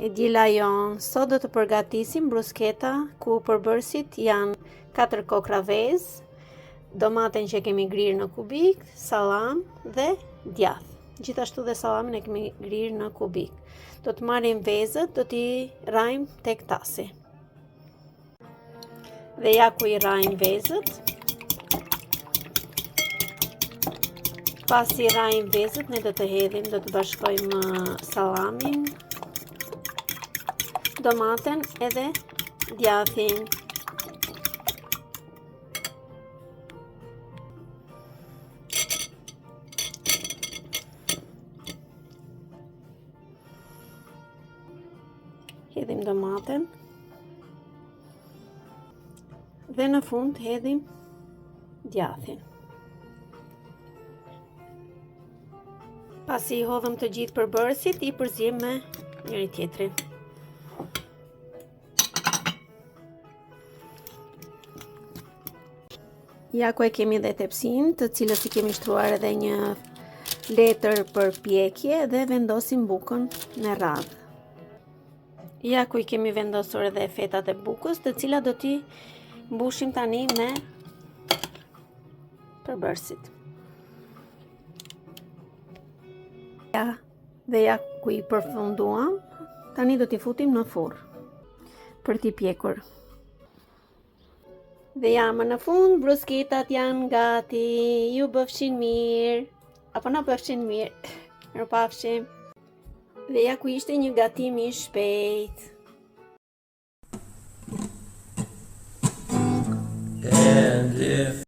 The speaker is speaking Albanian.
E djela jon, sot do të përgatisim brusketa ku përbërësit janë 4 kokra vezë, domaten që kemi grirë në kubik, salam dhe djath. Gjithashtu dhe salamin e kemi grirë në kubik. Do të marrim vezët, do t'i rajmë tek tasi. Dhe ja ku i rajmë vezët. Pasi rajmë vezët, ne do të hedhim, do të bashkojmë salamin, domaten edhe djathin. Hedhim domaten dhe në fund hedhim djathin. Pasi i hodhëm të gjithë përbërësit, i përzim me njëri tjetrin. Ja ku e kemi dhe tepsin, të cilës i kemi shtruar edhe një letër për pjekje dhe vendosim bukën në radhë. Ja ku i kemi vendosur edhe fetat e bukës, të cilat do t'i mbushim tani me përbërësit. Dhe ja ku i përfunduam, tani do t'i futim në furrë për t'i pjekur. Dhe ja më në fund, brusketat janë gati, ju bëfshin mirë, apo na bëfshin mirë, mirupafshim. Dhe ja ku ishte një gatim i shpejt. And if